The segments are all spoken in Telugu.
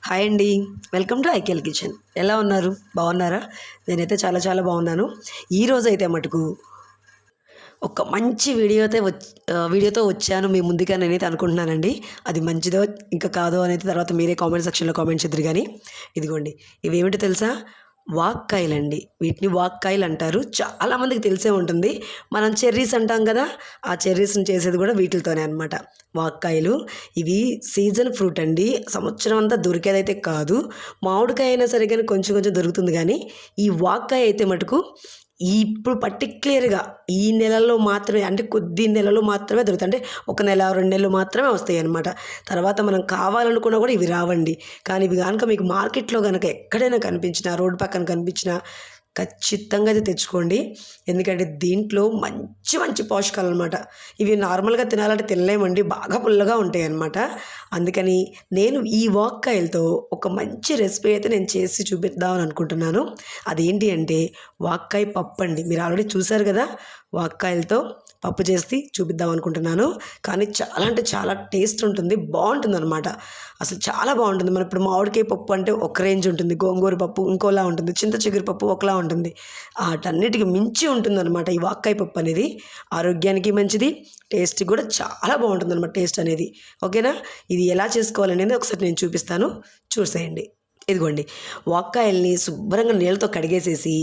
హాయ్ అండి. Welcome to IKL kitchen. ఎలా ఉన్నారు? బాగున్నారా? నేనైతే చాలా చాలా బాగున్నాను. ఈరోజైతే మటుకు ఒక మంచి వీడియోతో వచ్చాను మీ ముందుగా నేనైతే అనుకుంటున్నానండి. అది మంచిదో ఇంకా కాదో అనేది తర్వాత మీరే కామెంట్ సెక్షన్లో కామెంట్ చేద్దరు. కానీ ఇదిగోండి, ఇవేమిటో తెలుసా? వాక్కాయలండి. వీటిని వాక్కాయలు అంటారు. చాలామందికి తెలిసే ఉంటుంది. మనం చెర్రీస్ అంటాం కదా, ఆ చెర్రీస్ని చేసేది కూడా వీటితోనే అనమాట. వాక్కాయలు ఇవి సీజన్ ఫ్రూట్ అండి. సంవత్సరం అంతా దొరికేదైతే కాదు. మామిడికాయ అయినా సరే కానీ కొంచెం కొంచెం దొరుకుతుంది. కానీ ఈ వాక్కాయ అయితే మటుకు ఇప్పుడు పర్టిక్యులర్గా ఈ నెలల్లో మాత్రమే, అంటే కొద్ది నెలలు మాత్రమే దొరుకుతాయి. అంటే ఒక నెల 2 నెలలు మాత్రమే వస్తాయి అన్నమాట. తర్వాత మనం కావాలనుకున్నా కూడా ఇవి రావండి. కానీ ఇవి కనుక మీకు మార్కెట్లో కనుక ఎక్కడైనా కనిపించినా, రోడ్డు పక్కన కనిపించినా ఖచ్చితంగా అయితే తెచ్చుకోండి. ఎందుకంటే దీంట్లో మంచి మంచి పోషకాలు అనమాట. ఇవి నార్మల్గా తినాలంటే తినలేమండి, బాగా పుల్లగా ఉంటాయి అన్నమాట. అందుకని నేను ఈ వాక్కాయలతో ఒక మంచి రెసిపీ అయితే నేను చేసి చూపిద్దామని అనుకుంటున్నాను. అదేంటి అంటే వాక్కాయ పప్పు అండి. మీరు ఆల్రెడీ చూసారు కదా, వాక్కాయలతో పప్పు చేసి చూపిద్దాం అనుకుంటున్నాను. కానీ చాలా అంటే చాలా టేస్ట్ ఉంటుంది, బాగుంటుంది అనమాట. అసలు చాలా బాగుంటుంది. మనం ఇప్పుడు మామిడికాయ పప్పు అంటే ఒక రేంజ్ ఉంటుంది, గోంగూర పప్పు ఇంకోలా ఉంటుంది, చింత చిగురు పప్పు ఒకలా ఉంటుంది. వాటన్నిటికి మించి ఉంటుంది అనమాట ఈ వాక్కాయ పప్పు అనేది. ఆరోగ్యానికి మంచిది, టేస్ట్ కూడా చాలా బాగుంటుంది అనమాట టేస్ట్ అనేది. ఓకేనా? ఇది ఎలా చేసుకోవాలనేది ఒకసారి నేను చూపిస్తాను, చూసేయండి. ఇదిగోండి, వాక్కాయల్ని శుభ్రంగా నీళ్ళతో కడిగేసేసి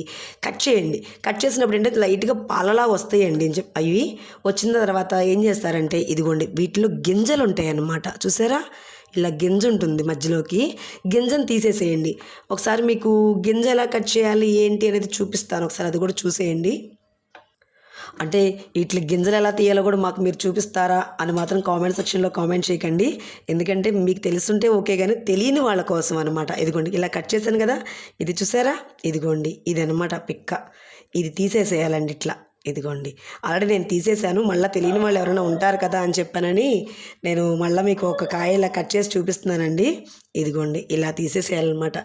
కట్ చేయండి. కట్ చేసినప్పుడు ఏంటంటే లైట్గా పాలలా వస్తాయండి అవి వచ్చిన తర్వాత ఏం చేస్తారంటే ఇదిగోండి, వీటిలో గింజలు ఉంటాయి అన్నమాట. చూసారా? ఇలా గింజ ఉంటుంది మధ్యలోకి, గింజను తీసేసేయండి. ఒకసారి మీకు గింజ ఎలా కట్ చేయాలి ఏంటి అనేది చూపిస్తాను, ఒకసారి అది కూడా చూసేయండి. అంటే వీటి గింజలు ఎలా తీయాలో కూడా మాకు మీరు చూపిస్తారా అని మాత్రం కామెంట్ సెక్షన్లో కామెంట్ చేయకండి. ఎందుకంటే మీకు తెలుసుంటే ఓకే, కానీ తెలియని వాళ్ళ కోసం అనమాట. ఇదిగోండి, ఇలా కట్ చేశాను కదా, ఇది చూసారా? ఇదిగోండి, ఇది అనమాట పిక్క. ఇది తీసేసేయాలండి ఇట్లా. ఇదిగోండి, ఆల్రెడీ నేను తీసేసాను. మళ్ళీ తెలియని వాళ్ళు ఎవరైనా ఉంటారు కదా అని చెప్పానని నేను మళ్ళీ మీకు ఒక కాయ ఇలా కట్ చేసి చూపిస్తున్నానండి. ఇదిగోండి, ఇలా తీసేసేయాలన్నమాట.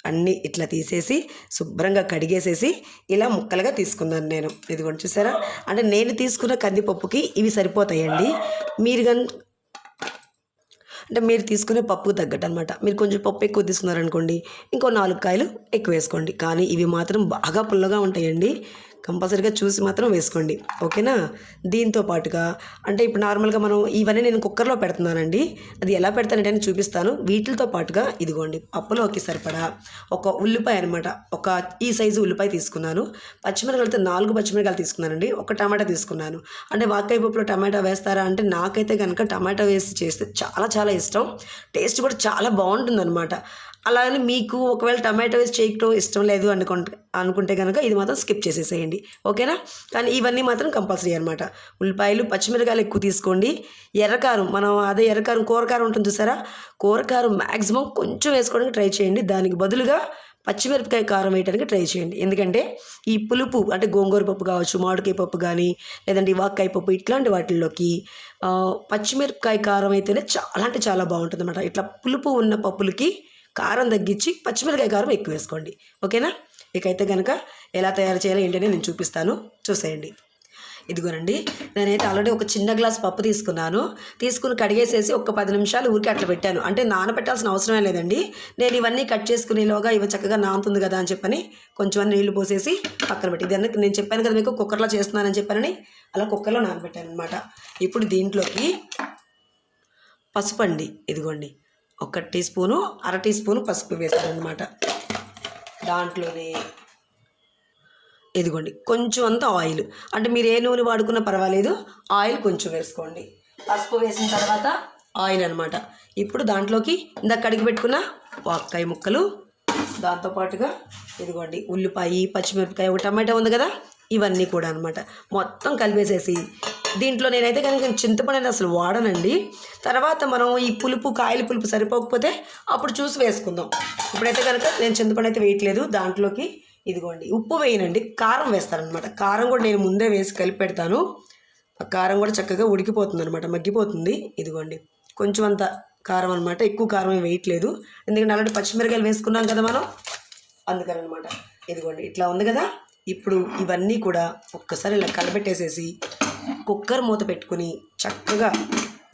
అన్నీ ఇట్లా తీసేసి శుభ్రంగా కడిగేసేసి ఇలా ముక్కలుగా తీసుకున్నాను నేను. ఇదిగోండి, చూసారా? అంటే నేను తీసుకున్న కందిపప్పుకి ఇవి సరిపోతాయండి. మీరు తీసుకునే పప్పు తగ్గట్టు అనమాట. మీరు కొంచెం పప్పు ఎక్కువ తీసుకున్నారనుకోండి, ఇంకో 4 కాయలు ఎక్కువ వేసుకోండి. కానీ ఇవి మాత్రం బాగా పుల్లగా ఉంటాయండి. కంపల్సరీగా చూసి మాత్రం వేసుకోండి, ఓకేనా? దీంతో పాటుగా అంటే ఇప్పుడు నార్మల్గా మనం ఇవన్నీ నేను కుక్కర్లో పెడుతున్నానండి. అది ఎలా పెడతానంటే నేను చూపిస్తాను. వీటితో పాటుగా ఇదిగోండి, పప్పులోకి సరిపడా ఒక ఉల్లిపాయ అనమాట, ఒక ఈ సైజు ఉల్లిపాయ తీసుకున్నాను. పచ్చిమిరకాయలతో 4 పచ్చిమిరకాయలు తీసుకున్నానండి. ఒక టమాటా తీసుకున్నాను. అంటే వాక్కాయ పప్పులో టమాటా వేస్తారా అంటే నాకైతే కనుక టమాటా వేసి చేస్తే చాలా చాలా ఇష్టం. టేస్ట్ కూడా చాలా బాగుంటుంది అనమాట. అలాగని మీకు ఒకవేళ టమాటో వేసి చేయటం ఇష్టం లేదు అనుకుంటే కనుక ఇది మాత్రం స్కిప్ చేసేసేయండి, ఓకేనా? కానీ ఇవన్నీ మాత్రం కంపల్సరీ అనమాట. ఉల్లిపాయలు, పచ్చిమిరకాయలు ఎక్కువ తీసుకోండి. ఎర్రకారం, మనం అదే ఎర్రకారం కూరకారం ఉంటుంది చూసారా? కూరకారం మ్యాక్సిమం కొంచెం వేసుకోవడానికి ట్రై చేయండి. దానికి బదులుగా పచ్చిమిరపకాయ కారం వేయడానికి ట్రై చేయండి. ఎందుకంటే ఈ పులుపు అంటే గోంగూర పప్పు కావచ్చు, మామిడికాయ పప్పు కానీ, లేదంటే వాక్కాయ పప్పు ఇట్లాంటి వాటిల్లోకి పచ్చిమిరపకాయ కారం అయితేనే చాలా అంటే చాలా బాగుంటుంది అనమాట. ఇట్లా పులుపు ఉన్న పప్పులకి కారం తగ్గించి పచ్చిమిరకాయ కారం ఎక్కువ వేసుకోండి, ఓకేనా? ఇకైతే కనుక ఎలా తయారు చేయాలో ఏంటనే నేను చూపిస్తాను, చూసేయండి. ఇదిగోనండి, నేనైతే ఆల్రెడీ ఒక చిన్న గ్లాస్ పప్పు తీసుకుని కడిగేసేసి ఒక 10 నిమిషాలు ఊరికి అట్లా పెట్టాను. అంటే నానబెట్టాల్సిన అవసరమే లేదండి. నేను ఇవన్నీ కట్ చేసుకునేలోగా ఇవి చక్కగా నానుతుంది కదా అని చెప్పని కొంచెం నీళ్లు పోసేసి పక్కన పెట్టి, ఇదన్నీ నేను చెప్పాను కదా మీకు కుక్కర్లో చేస్తున్నానని చెప్పానని, అలా కుక్కర్లో నానబెట్టాను అనమాట. ఇప్పుడు దీంట్లోకి పసుపు అండి, ఇదిగోండి 1 టీ స్పూను, 1/2 టీ స్పూను పసుపు వేస్తాను అనమాట. దాంట్లోనే ఇదిగోండి కొంచెం అంత ఆయిల్, అంటే మీరు ఏ నూనె వాడుకున్నా పర్వాలేదు, ఆయిల్ కొంచెం వేసుకోండి. పసుపు వేసిన తర్వాత ఆయిల్ అనమాట. ఇప్పుడు దాంట్లోకి ఇందాక కడిగి పెట్టుకున్న వాక్కాయ ముక్కలు, దాంతోపాటుగా ఇదిగోండి ఉల్లిపాయ, పచ్చిమిరపకాయ, ఒక టమాటా ఉంది కదా, ఇవన్నీ కూడా అనమాట మొత్తం కలిపేసేసి దీంట్లో నేనైతే కనుక చింతపండు అనేది అసలు వాడనండి. తర్వాత మనం ఈ కాయల పులుపు సరిపోకపోతే అప్పుడు చూసి వేసుకుందాం. ఇప్పుడైతే కనుక నేను చింతపండు అయితే వేయట్లేదు. దాంట్లోకి ఇదిగోండి ఉప్పు వేయనండి, కారం వేస్తానమాట. కారం కూడా నేను ముందే వేసి కలిపి పెడతాను. ఆ కారం కూడా చక్కగా ఉడికిపోతుంది అనమాట, మగ్గిపోతుంది. ఇదిగోండి కొంచెం అంత కారం అనమాట, ఎక్కువ కారం ఏం వేయట్లేదు. ఎందుకంటే అలాంటి పచ్చిమిరకాయలు వేసుకున్నాం కదా మనం, అందుకని అనమాట. ఇదిగోండి ఇట్లా ఉంది కదా. ఇప్పుడు ఇవన్నీ కూడా ఒక్కసారి ఇలా కలబెట్టేసేసి కుక్కర్ మూత పెట్టుకుని చక్కగా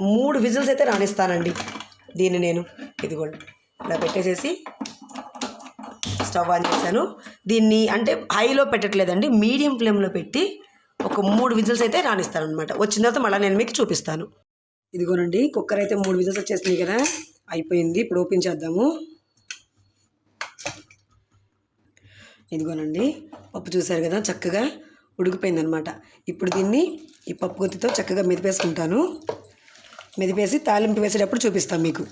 3 విజిల్స్ అయితే రాణిస్తానండి దీన్ని నేను. ఇదిగోండి ఇలా పెట్టేసేసి స్టవ్ ఆన్ చేశాను. దీన్ని అంటే హైలో పెట్టట్లేదండి, మీడియం ఫ్లేమ్లో పెట్టి ఒక 3 విజిల్స్ అయితే రానిస్తాను అనమాట. వచ్చిన తర్వాత మళ్ళీ నేను మీకు చూపిస్తాను. ఇదిగోనండి, కుక్కర్ అయితే 3 విజిల్స్ వచ్చేసినాయి కదా, అయిపోయింది. ఇప్పుడు ఓపెన్ చేద్దాము. ఇదిగోనండి, పప్పు చూసారు కదా చక్కగా ఉడికిపోయిందనమాట. ఇప్పుడు దీన్ని ఈ పప్పు గుత్తితో చక్కగా మెదిపేసుకుంటాను. మెదిపేసి తాలింపు వేసేటప్పుడు చూపిస్తాను మీకు.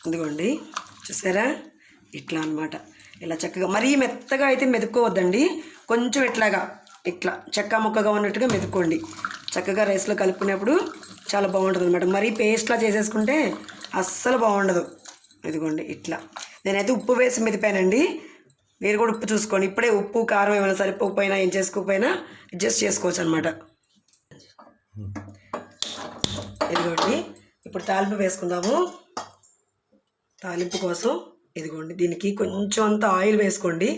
ఇదిగోండి, చూసారా ఇట్లా అనమాట. ఇలా చక్కగా మరీ మెత్తగా అయితే మెదుక్కోవద్దండి, కొంచెం ఇట్లా చెక్క ముక్కగా ఉన్నట్టుగా మెదుక్కోండి. చక్కగా రైస్లో కలుపుకునేప్పుడు చాలా బాగుంటుంది అనమాట. మరీ పేస్ట్లా చేసేసుకుంటే అస్సలు బాగుండదు. ఇదిగోండి ఇట్లా. నేనైతే ఉప్పు వేసి మెదిపానండి, మీరు కూడా ఉప్పు చూసుకోండి. ఇప్పుడే ఉప్పు కారం ఏమైనా సరిపోకపోయినా ఏం చేసుకోకపోయినా అడ్జస్ట్ చేసుకోవచ్చు అనమాట. ఇదిగోండి, ఇప్పుడు తాలింపు వేసుకుందాము. తాలింపు కోసం ఇదిగోండి, దీనికి కొంచెం అంత ఆయిల్ వేసుకోండి,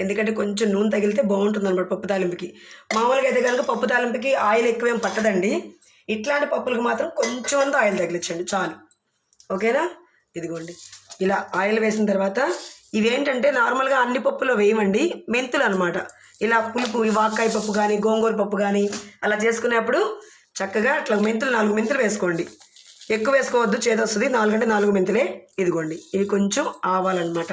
ఎందుకంటే కొంచెం నూనె తగిలితే బాగుంటుంది అనమాట పప్పు తాలింపుకి. మామూలుగా అయితే కనుక పప్పు తాలింపుకి ఆయిల్ ఎక్కువేం పట్టదండి, ఇట్లాంటి పప్పులకు మాత్రం కొంచెం అంత ఆయిల్ తగిలించండి చాలు. ఓకేనా? ఇదిగోండి, ఇలా ఆయిల్ వేసిన తర్వాత ఇవేంటంటే నార్మల్గా అన్ని పప్పులో వేయమండి, మెంతులు అనమాట. ఇలా పులుపు ఈ వాక్కాయ పప్పు కానీ గోంగూర పప్పు కానీ అలా చేసుకునేప్పుడు చక్కగా అట్లా మెంతులు 4 మెంతులు వేసుకోండి. ఎక్కువ వేసుకోవద్దు, చేదొస్తుంది. 4 అంటే 4 మెంతులే. ఇదిగోండి, ఇవి కొంచెం ఆవాలన్నమాట.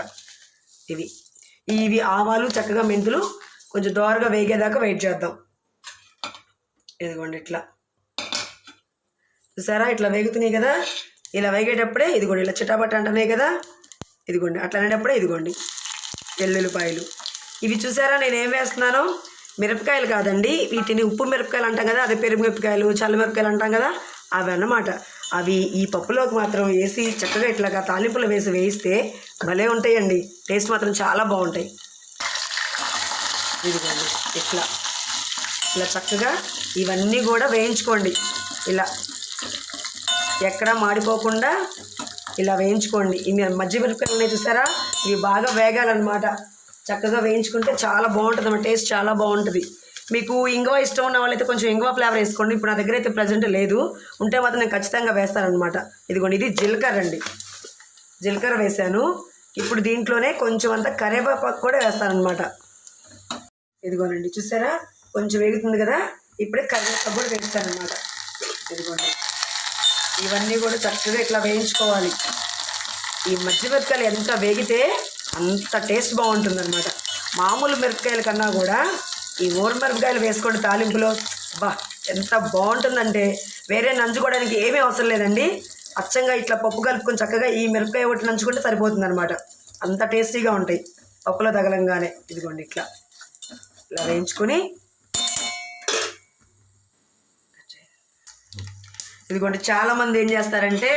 ఇవి ఆవాలు చక్కగా మెంతులు కొంచెం దోరగా వేగేదాకా వెయిట్ చేద్దాం. ఇదిగోండి ఇట్లా చూసారా, ఇట్లా వేగుతున్నాయి కదా. ఇలా వేగేటప్పుడే ఇదిగోండి ఇలా చిటాపట అంటున్నాయి కదా, ఇదిగోండి అట్లా అనేటప్పుడే ఇదిగోండి వెల్లుల్లిపాయలు. ఇవి చూసారా నేను ఏం వేస్తున్నానో, మిరపకాయలు కాదండి, వీటిని ఉప్పు మిరపకాయలు అంటాం కదా, అదే పెరుగు మిరపకాయలు చల్ల మిరపకాయలు అంటాం కదా, అవి అన్నమాట. అవి ఈ పప్పులోకి మాత్రం వేసి చక్కగా ఇట్లాగా తాలింపులు వేయిస్తే భలే ఉంటాయండి, టేస్ట్ మాత్రం చాలా బాగుంటాయి. ఇదిగోండి ఇట్లా చక్కగా ఇవన్నీ కూడా వేయించుకోండి. ఇలా ఎక్కడా మాడిపోకుండా ఇలా వేయించుకోండి. ఈ మధ్య మిరపకాయలు ఉన్నాయి చూసారా, ఇవి బాగా వేగాలన్నమాట. చక్కగా వేయించుకుంటే చాలా బాగుంటుంది అన్నమాట, టేస్ట్ చాలా బాగుంటుంది. మీకు ఇంగువ ఇష్టం ఉన్న వాళ్ళైతే కొంచెం ఇంగువ ఫ్లేవర్ వేసుకోండి. ఇప్పుడు నా దగ్గర అయితే ప్రజెంట్ లేదు, ఉంటే మాత్రం నేను ఖచ్చితంగా వేస్తానమాట. ఇదిగోండి, ఇది జీలకర్ర అండి, జీలకర్ర వేసాను. ఇప్పుడు దీంట్లోనే కొంచెం అంతా కరివేపాకు కూడా వేస్తానమాట. ఇదిగోనండి చూసారా, కొంచెం వేగుతుంది కదా, ఇప్పుడే కరివేపాకు కూడా వేస్తానమాట. ఇదిగోండి, ఇవన్నీ కూడా చక్కగా ఇట్లా వేయించుకోవాలి. ఈ మధ్య మిరపకాయలు ఎంత వేగితే అంత టేస్ట్ బాగుంటుంది అనమాట. మామూలు మిరపకాయల కన్నా కూడా ఈ ఊర మిరపకాయలు వేసుకోండి తాలింపులో, బా ఎంత బాగుంటుందంటే వేరే నంచుకోవడానికి ఏమీ అవసరం లేదండి. అచ్చంగా ఇట్లా పప్పు కలుపుకొని చక్కగా ఈ మిరపకాయ ఒకటి నంచుకుంటే సరిపోతుంది అనమాట. అంత టేస్టీగా ఉంటాయి పప్పులో తగలంగానే. ఇదిగోండి ఇట్లా వేయించుకొని ఇదిగోండి, చాలామంది ఏం చేస్తారంటే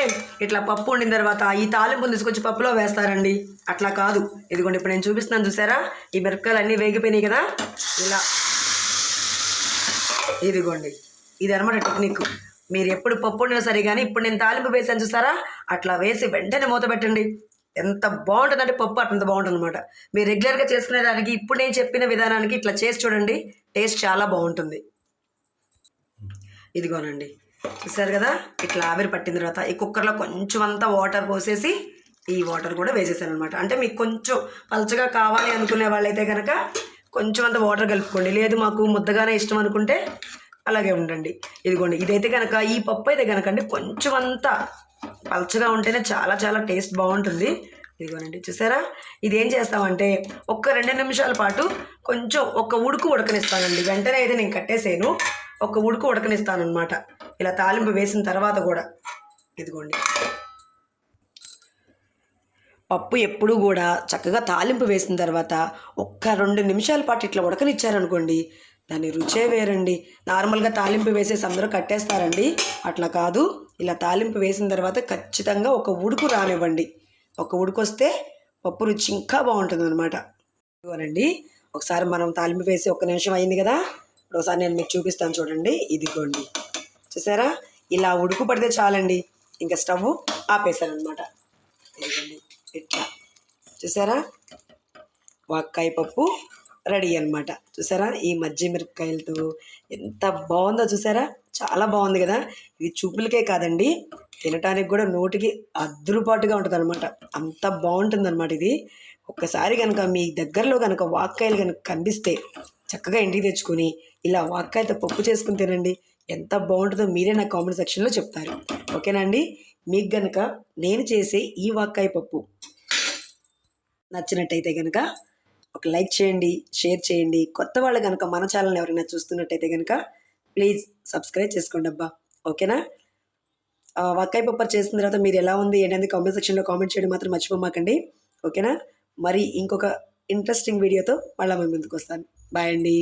ఇట్లా పప్పు వండిన తర్వాత ఈ తాలింపుని తీసుకొచ్చి పప్పులో వేస్తారండి. అట్లా కాదు. ఇదిగోండి, ఇప్పుడు నేను చూపిస్తున్నాను చూసారా, ఈ మిరపకాయలు అన్నీ వేగిపోయినాయి కదా, ఇలా ఇదిగోండి ఇది అనమాట టెక్నిక్. మీరు ఎప్పుడు పప్పు వండినా సరే కానీ ఇప్పుడు నేను తాలింపు వేసాను చూసారా, అట్లా వేసి వెంటనే మూత పెట్టండి. ఎంత బాగుంటుందంటే పప్పు అంత బాగుంటుంది అనమాట. మీరు రెగ్యులర్గా చేసుకునే దానికి ఇప్పుడు నేను చెప్పిన విధానానికి ఇట్లా చేసి చూడండి, టేస్ట్ చాలా బాగుంటుంది. ఇదిగోనండి చూసారు కదా, ఇట్లా ఆవిరి పట్టిన తర్వాత ఈ కుక్కర్లో కొంచెం అంతా వాటర్ పోసేసి ఈ వాటర్ కూడా వేసేసాను అనమాట. అంటే మీకు కొంచెం పలచగా కావాలి అనుకునే వాళ్ళైతే కనుక కొంచెం అంత వాటర్ కలుపుకోండి, లేదు మాకు ముద్దగానే ఇష్టం అనుకుంటే అలాగే ఉండండి. ఇదిగోండి, ఇదైతే కనుక ఈ పప్పు అయితే కనుక అండి కొంచెం అంతా పలచగా ఉంటేనే చాలా చాలా టేస్ట్ బాగుంటుంది. ఇదిగోనండి చూసారా, ఇది ఏం చేస్తామంటే ఒక్క 2 నిమిషాల పాటు కొంచెం ఒక ఉడుకు ఉడకనిస్తానండి. వెంటనే అయితే నేను కట్టేసాను, ఒక ఉడుకు ఉడకనిస్తాను అనమాట. ఇలా తాలింపు వేసిన తర్వాత కూడా ఇదిగోండి, పప్పు ఎప్పుడూ కూడా చక్కగా తాలింపు వేసిన తర్వాత ఒక్క 2 నిమిషాల పాటు ఇట్లా ఉడకనిచ్చారనుకోండి, దాని రుచే వేరండి. నార్మల్గా తాలింపు వేసేసి అందరూ కట్టేస్తారండి, అట్లా కాదు. ఇలా తాలింపు వేసిన తర్వాత ఖచ్చితంగా ఒక ఉడుకు రానివ్వండి. ఒక ఉడుకు వస్తే పప్పు రుచి ఇంకా బాగుంటుంది అనమాట. ఇదిగోనండి, ఒకసారి మనం తాలింపు వేసి 1 నిమిషం అయింది కదా, ఇప్పుడు ఒకసారి నేను మీకు చూపిస్తాను చూడండి. ఇదిగోండి చూసారా, ఇలా ఉడుకు పడితే చాలండి, ఇంకా స్టవ్ ఆపేసాను అనమాట. ఇదిగోండి ఇట్లా చూసారా, వాక్కాయ పప్పు రెడీ అనమాట. చూసారా, ఈ మజ్జి మిరపకాయలతో ఎంత బాగుందో చూసారా, చాలా బాగుంది కదా. ఇది చూపులకే కాదండి, తినటానికి కూడా నోటికి అద్దురుపాటుగా ఉంటుంది అనమాట. అంత బాగుంటుంది అనమాట ఇది. ఒక్కసారి కనుక మీ దగ్గరలో కనుక వాక్కాయలు కనుక కనిపిస్తే చక్కగా ఇంటికి తెచ్చుకొని ఇలా వాక్కాయతో పప్పు చేసుకుని తినండి. ఎంత బాగుంటుందో మీరే నాకు కామెంట్ సెక్షన్లో చెప్తారు. ఓకేనా అండి? మీకు కనుక నేను చేసే ఈ వాక్కాయ పప్పు నచ్చినట్టయితే కనుక ఒక లైక్ చేయండి, షేర్ చేయండి. కొత్త వాళ్ళు కనుక మన ఛానల్ని ఎవరైనా చూస్తున్నట్టయితే కనుక ప్లీజ్ సబ్స్క్రైబ్ చేసుకోండి అబ్బా. ఓకేనా? వంకాయ పప్పు చేసిన తర్వాత మీరు ఎలా ఉంది ఏంటంటే కామెంట్ సెక్షన్లో కామెంట్ చేయడం మాత్రం మర్చిపోమాకండి. ఓకేనా? మరి ఇంకొక ఇంట్రెస్టింగ్ వీడియోతో మళ్ళీ మేము ముందుకు వస్తాను. బాయ్ అండి.